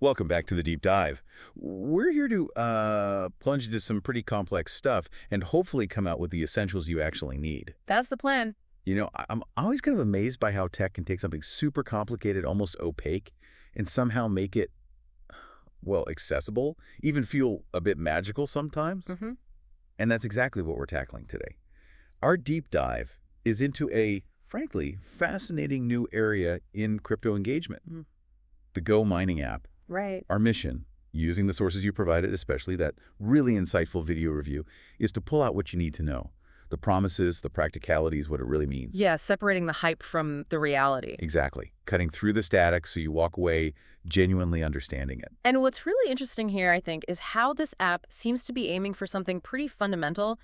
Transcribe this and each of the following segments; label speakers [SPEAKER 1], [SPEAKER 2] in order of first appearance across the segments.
[SPEAKER 1] Welcome back to the deep dive. We're here to plunge into some pretty complex stuff and hopefully come out with the essentials you actually need.
[SPEAKER 2] That's the plan.
[SPEAKER 1] I'm always kind of amazed by how tech can take something super complicated, almost opaque, and somehow make it, well, accessible, even feel a bit magical sometimes. And that's exactly what we're tackling today. Our deep dive is into a, frankly, fascinating new area in crypto engagement, the GoMining app.
[SPEAKER 2] Right.
[SPEAKER 1] Our mission, using the sources you provided, especially that really insightful video review, is to pull out what you need to know. The promises, the practicalities, what it really means.
[SPEAKER 2] Yeah, separating the hype from the reality.
[SPEAKER 1] Exactly. Cutting through the static so you walk away genuinely understanding it.
[SPEAKER 2] And what's really interesting here, I think, is how this app seems to be aiming for something pretty fundamental,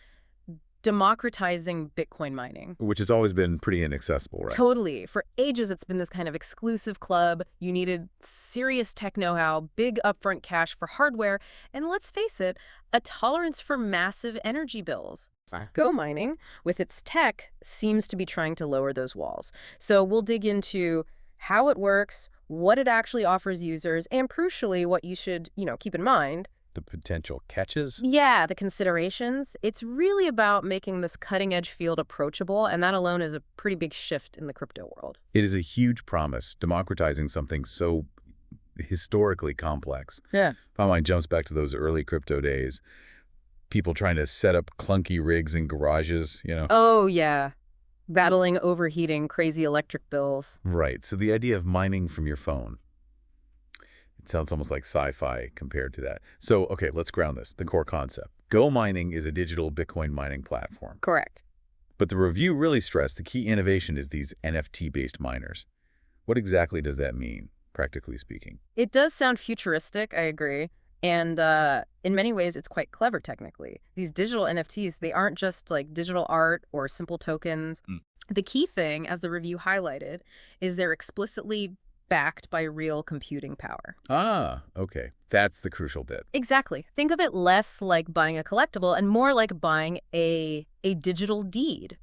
[SPEAKER 2] democratizing Bitcoin mining.
[SPEAKER 1] Which has always been pretty inaccessible, right?
[SPEAKER 2] Totally. For ages, it's been this kind of exclusive club. You needed serious tech know-how, big upfront cash for hardware, and let's face it, a tolerance for massive energy bills. GoMining, with its tech, seems to be trying to lower those walls. So we'll dig into how it works, what it actually offers users, and crucially, what you should, keep in mind.
[SPEAKER 1] The potential catches?
[SPEAKER 2] Yeah, the considerations. It's really about making this cutting-edge field approachable, and that alone is a pretty big shift in the crypto world.
[SPEAKER 1] It is a huge promise, democratizing something so historically complex.
[SPEAKER 2] Yeah.
[SPEAKER 1] My mind jumps back to those early crypto days. People trying to set up clunky rigs in garages,
[SPEAKER 2] Oh, yeah. Battling overheating, crazy electric bills.
[SPEAKER 1] Right. So the idea of mining from your phone, it sounds almost like sci-fi compared to that. So, okay, let's ground this, the core concept. GoMining is a digital Bitcoin mining platform.
[SPEAKER 2] Correct.
[SPEAKER 1] But the review really stressed the key innovation is these NFT-based miners. What exactly does that mean, practically speaking?
[SPEAKER 2] It does sound futuristic, I agree. And in many ways, it's quite clever technically. These digital NFTs, they aren't just like digital art or simple tokens. The key thing, as the review highlighted, is they're explicitly backed by real computing power.
[SPEAKER 1] Ah, okay. That's the crucial bit.
[SPEAKER 2] Exactly. Think of it less like buying a collectible and more like buying a digital deed.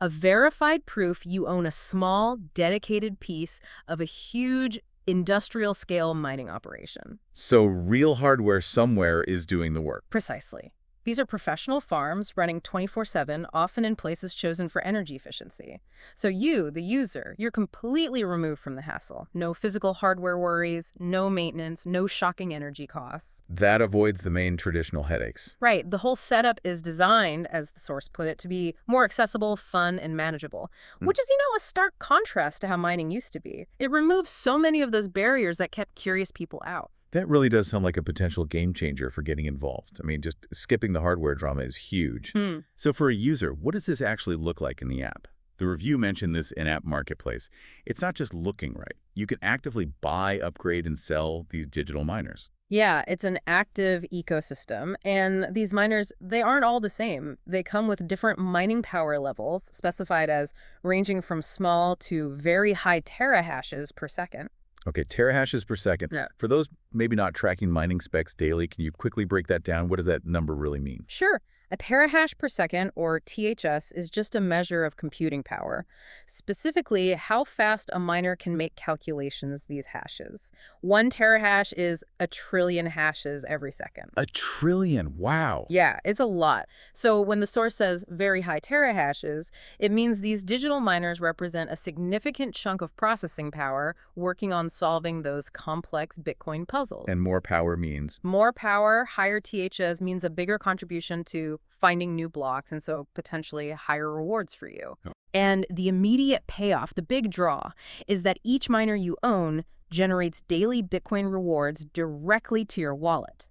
[SPEAKER 2] A verified proof you own a small, dedicated piece of a huge industrial-scale mining operation.
[SPEAKER 1] So real hardware somewhere is doing the work.
[SPEAKER 2] Precisely. These are professional farms running 24/7, often in places chosen for energy efficiency. So you, the user, you're completely removed from the hassle. No physical hardware worries, no maintenance, no shocking energy costs.
[SPEAKER 1] That avoids the main traditional headaches.
[SPEAKER 2] Right. The whole setup is designed, as the source put it, to be more accessible, fun, and manageable, which is, a stark contrast to how mining used to be. It removes so many of those barriers that kept curious people out.
[SPEAKER 1] That really does sound like a potential game changer for getting involved. I mean, just skipping the hardware drama is huge. So for a user, what does this actually look like in the app? The review mentioned this in-app marketplace. It's not just looking right. You can actively buy, upgrade, and sell these digital miners.
[SPEAKER 2] Yeah, it's an active ecosystem, and these miners, they aren't all the same. They come with different mining power levels, specified as ranging from small to very high terahashes per second.
[SPEAKER 1] Okay, terahashes per second.
[SPEAKER 2] Yeah.
[SPEAKER 1] For those maybe not tracking mining specs daily, can you quickly break that down? What does that number really mean?
[SPEAKER 2] Sure. A terahash per second, or THS, is just a measure of computing power. Specifically, how fast a miner can make calculations these hashes. 1 terahash is a trillion hashes every second.
[SPEAKER 1] A trillion, wow.
[SPEAKER 2] Yeah, it's a lot. So when the source says very high terahashes, it means these digital miners represent a significant chunk of processing power working on solving those complex Bitcoin puzzles.
[SPEAKER 1] And more power means?
[SPEAKER 2] More power, higher THS means a bigger contribution to finding new blocks, and so potentially higher rewards for you.
[SPEAKER 1] Oh.
[SPEAKER 2] And the immediate payoff, the big draw, is that each miner you own generates daily Bitcoin rewards directly to your wallet.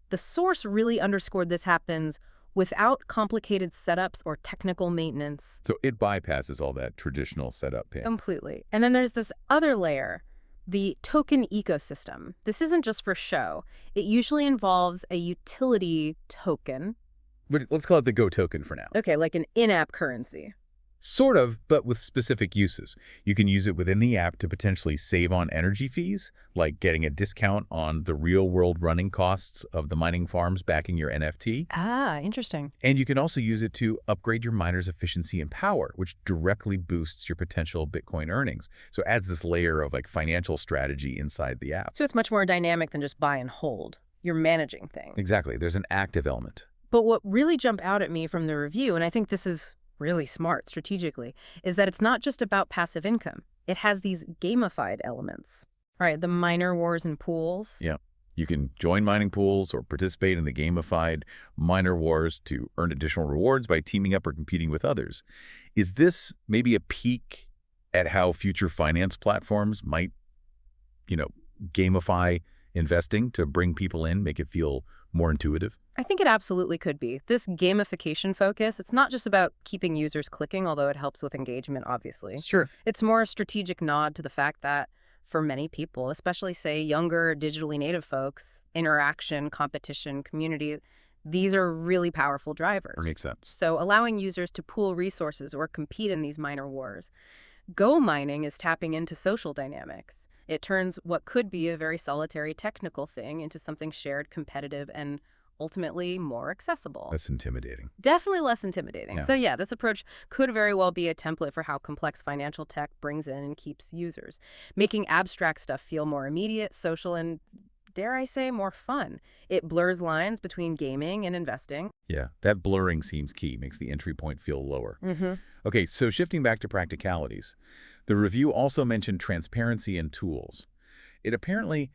[SPEAKER 2] The source really underscored this happens without complicated setups or technical maintenance.
[SPEAKER 1] So it bypasses all that traditional setup pin.
[SPEAKER 2] Completely. And then there's this other layer, the token ecosystem. This isn't just for show. It usually involves a utility token.
[SPEAKER 1] But let's call it the Go token for now.
[SPEAKER 2] Okay, like an in-app currency.
[SPEAKER 1] Sort of, but with specific uses. You can use it within the app to potentially save on energy fees, like getting a discount on the real-world running costs of the mining farms backing your NFT.
[SPEAKER 2] Ah, interesting.
[SPEAKER 1] And you can also use it to upgrade your miner's efficiency and power, which directly boosts your potential Bitcoin earnings. So it adds this layer of financial strategy inside the app.
[SPEAKER 2] So it's much more dynamic than just buy and hold. You're managing things.
[SPEAKER 1] Exactly. There's an active element.
[SPEAKER 2] But what really jumped out at me from the review, and I think this is really smart strategically, is that it's not just about passive income. It has these gamified elements. All right, the miner wars and pools.
[SPEAKER 1] Yeah. You can join mining pools or participate in the gamified miner wars to earn additional rewards by teaming up or competing with others. Is this maybe a peek at how future finance platforms might, gamify investing to bring people in, make it feel more intuitive?
[SPEAKER 2] I think it absolutely could be. This gamification focus, it's not just about keeping users clicking, although it helps with engagement, obviously.
[SPEAKER 1] Sure.
[SPEAKER 2] It's more a strategic nod to the fact that for many people, especially, say, younger digitally native folks, interaction, competition, community, these are really powerful drivers.
[SPEAKER 1] Makes sense.
[SPEAKER 2] So allowing users to pool resources or compete in these miner wars. GoMining is tapping into social dynamics. It turns what could be a very solitary technical thing into something shared, competitive, and ultimately more accessible.
[SPEAKER 1] That's intimidating.
[SPEAKER 2] Definitely less intimidating.
[SPEAKER 1] Yeah.
[SPEAKER 2] So yeah, this approach could very well be a template for how complex financial tech brings in and keeps users, making abstract stuff feel more immediate, social, and, dare I say, more fun. It blurs lines between gaming and investing.
[SPEAKER 1] Yeah, that blurring seems key, makes the entry point feel lower.
[SPEAKER 2] Mm-hmm.
[SPEAKER 1] Okay, so shifting back to practicalities, the review also mentioned transparency and tools. It apparently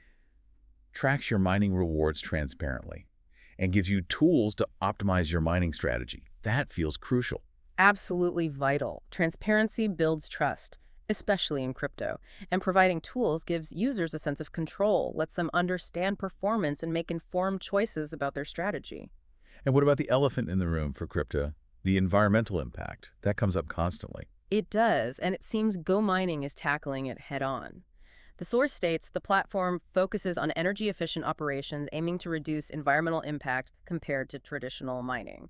[SPEAKER 1] tracks your mining rewards transparently and gives you tools to optimize your mining strategy. That feels crucial.
[SPEAKER 2] Absolutely vital. Transparency builds trust, especially in crypto. And providing tools gives users a sense of control, lets them understand performance and make informed choices about their strategy.
[SPEAKER 1] And what about the elephant in the room for crypto? The environmental impact. That comes up constantly.
[SPEAKER 2] It does, and it seems GoMining is tackling it head-on. The source states the platform focuses on energy-efficient operations aiming to reduce environmental impact compared to traditional mining.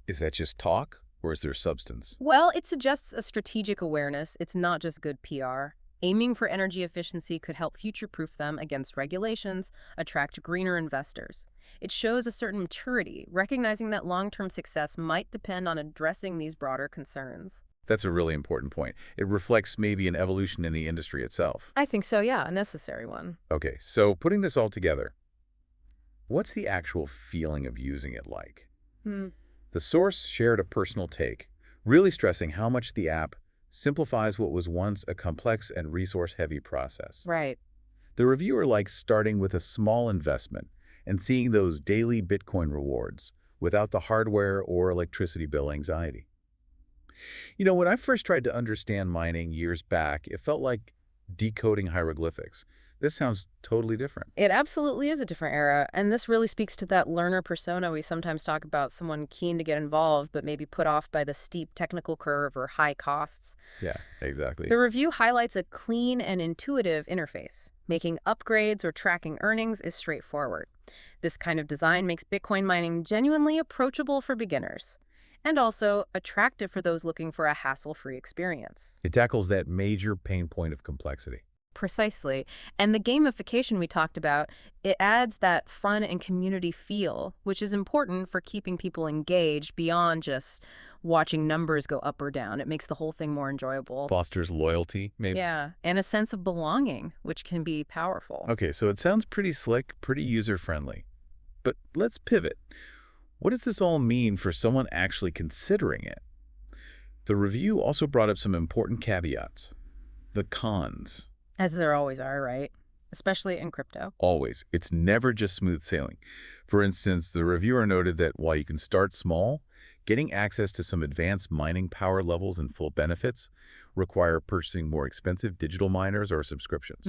[SPEAKER 1] Is that just talk, or is there substance?
[SPEAKER 2] Well, it suggests a strategic awareness. It's not just good PR. Aiming for energy efficiency could help future-proof them against regulations, attract greener investors. It shows a certain maturity, recognizing that long-term success might depend on addressing these broader concerns.
[SPEAKER 1] That's a really important point. It reflects maybe an evolution in the industry itself.
[SPEAKER 2] I think so, yeah, a necessary one.
[SPEAKER 1] Okay, so putting this all together, what's the actual feeling of using it like? The source shared a personal take, really stressing how much the app simplifies what was once a complex and resource-heavy process.
[SPEAKER 2] Right.
[SPEAKER 1] The reviewer likes starting with a small investment and seeing those daily Bitcoin rewards without the hardware or electricity bill anxiety. When I first tried to understand mining years back, it felt like decoding hieroglyphics. This sounds totally different.
[SPEAKER 2] It absolutely is a different era, and this really speaks to that learner persona we sometimes talk about, someone keen to get involved but maybe put off by the steep technical curve or high costs.
[SPEAKER 1] Yeah, exactly.
[SPEAKER 2] The review highlights a clean and intuitive interface. Making upgrades or tracking earnings is straightforward. This kind of design makes Bitcoin mining genuinely approachable for beginners, and also attractive for those looking for a hassle-free experience.
[SPEAKER 1] It tackles that major pain point of complexity.
[SPEAKER 2] Precisely. And the gamification we talked about, it adds that fun and community feel, which is important for keeping people engaged beyond just watching numbers go up or down. It makes the whole thing more enjoyable.
[SPEAKER 1] Fosters loyalty, maybe?
[SPEAKER 2] Yeah, and a sense of belonging, which can be powerful.
[SPEAKER 1] Okay, so it sounds pretty slick, pretty user-friendly. But let's pivot. What does this all mean for someone actually considering it? The review also brought up some important caveats. The cons.
[SPEAKER 2] As there always are, right? Especially in crypto.
[SPEAKER 1] Always. It's never just smooth sailing. For instance, the reviewer noted that while you can start small, getting access to some advanced mining power levels and full benefits require purchasing more expensive digital miners or subscriptions.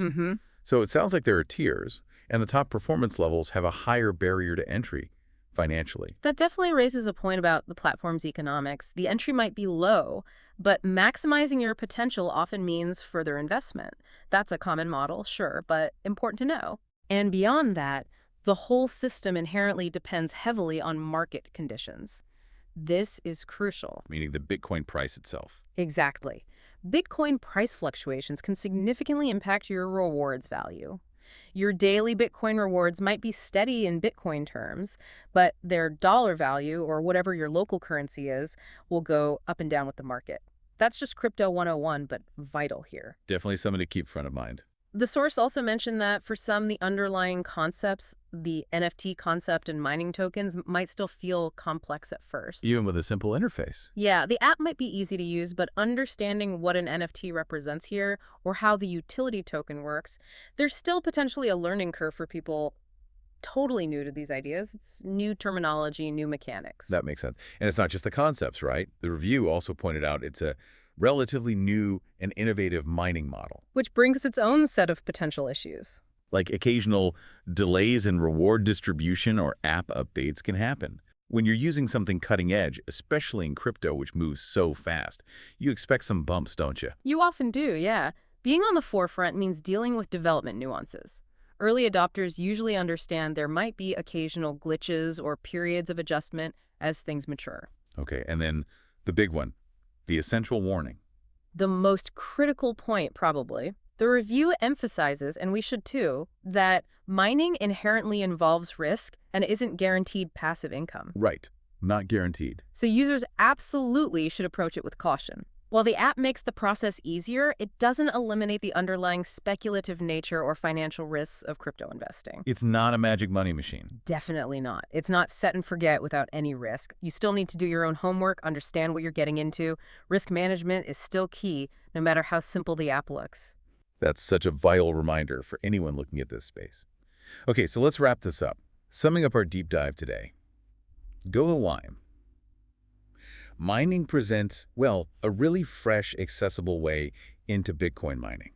[SPEAKER 1] So it sounds like there are tiers, and the top performance levels have a higher barrier to entry financially.
[SPEAKER 2] That definitely raises a point about the platform's economics. The entry might be low, but maximizing your potential often means further investment. That's a common model, sure, but important to know. And beyond that, the whole system inherently depends heavily on market conditions. This is crucial.
[SPEAKER 1] Meaning the Bitcoin price itself.
[SPEAKER 2] Exactly. Bitcoin price fluctuations can significantly impact your rewards value. Your daily Bitcoin rewards might be steady in Bitcoin terms, but their dollar value, or whatever your local currency is, will go up and down with the market. That's just Crypto 101, but vital here.
[SPEAKER 1] Definitely something to keep front of mind.
[SPEAKER 2] The source also mentioned that for some, the underlying concepts, the NFT concept and mining tokens, might still feel complex at first.
[SPEAKER 1] Even with a simple interface.
[SPEAKER 2] Yeah, the app might be easy to use, but understanding what an NFT represents here or how the utility token works, there's still potentially a learning curve for people totally new to these ideas. It's new terminology, new mechanics.
[SPEAKER 1] That makes sense. And it's not just the concepts, right? The review also pointed out it's a relatively new and innovative mining model.
[SPEAKER 2] Which brings its own set of potential issues.
[SPEAKER 1] Like occasional delays in reward distribution or app updates can happen. When you're using something cutting edge, especially in crypto, which moves so fast, you expect some bumps, don't you?
[SPEAKER 2] You often do, yeah. Being on the forefront means dealing with development nuances. Early adopters usually understand there might be occasional glitches or periods of adjustment as things mature.
[SPEAKER 1] Okay, and then the big one, the essential warning.
[SPEAKER 2] The most critical point, probably. The review emphasizes, and we should too, that mining inherently involves risk and isn't guaranteed passive income.
[SPEAKER 1] Right, not guaranteed.
[SPEAKER 2] So users absolutely should approach it with caution. While the app makes the process easier, it doesn't eliminate the underlying speculative nature or financial risks of crypto investing.
[SPEAKER 1] It's not a magic money machine.
[SPEAKER 2] Definitely not. It's not set and forget without any risk. You still need to do your own homework, understand what you're getting into. Risk management is still key, no matter how simple the app looks.
[SPEAKER 1] That's such a vital reminder for anyone looking at this space. Okay, so let's wrap this up. Summing up our deep dive today. GoMining. Mining presents, well, a really fresh, accessible way into Bitcoin mining.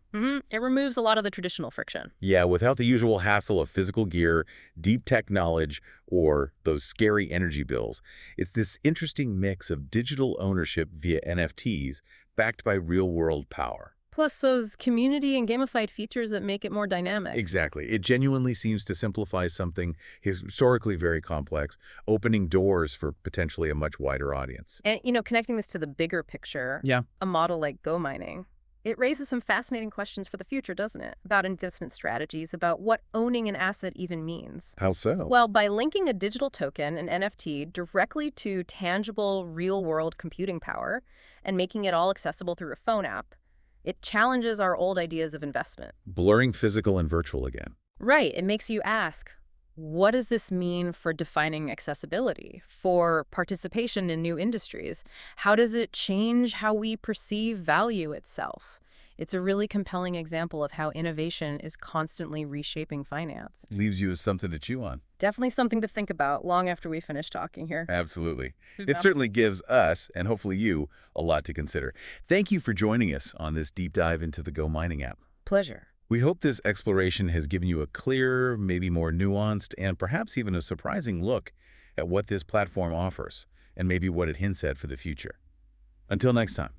[SPEAKER 2] It removes a lot of the traditional friction.
[SPEAKER 1] Yeah, without the usual hassle of physical gear, deep tech knowledge, or those scary energy bills. It's this interesting mix of digital ownership via NFTs backed by real-world power.
[SPEAKER 2] Plus those community and gamified features that make it more dynamic.
[SPEAKER 1] Exactly. It genuinely seems to simplify something historically very complex, opening doors for potentially a much wider audience.
[SPEAKER 2] And, connecting this to the bigger picture, a model like GoMining, it raises some fascinating questions for the future, doesn't it? About investment strategies, about what owning an asset even means.
[SPEAKER 1] How so?
[SPEAKER 2] Well, by linking a digital token, an NFT, directly to tangible, real-world computing power and making it all accessible through a phone app, it challenges our old ideas of investment.
[SPEAKER 1] Blurring physical and virtual again.
[SPEAKER 2] Right. It makes you ask, what does this mean for defining accessibility, for participation in new industries? How does it change how we perceive value itself? It's a really compelling example of how innovation is constantly reshaping finance.
[SPEAKER 1] Leaves you with something to chew on.
[SPEAKER 2] Definitely something to think about long after we finish talking here.
[SPEAKER 1] Absolutely. It certainly gives us, and hopefully you, a lot to consider. Thank you for joining us on this deep dive into the GoMining app.
[SPEAKER 2] Pleasure.
[SPEAKER 1] We hope this exploration has given you a clearer, maybe more nuanced, and perhaps even a surprising look at what this platform offers, and maybe what it hints at for the future. Until next time.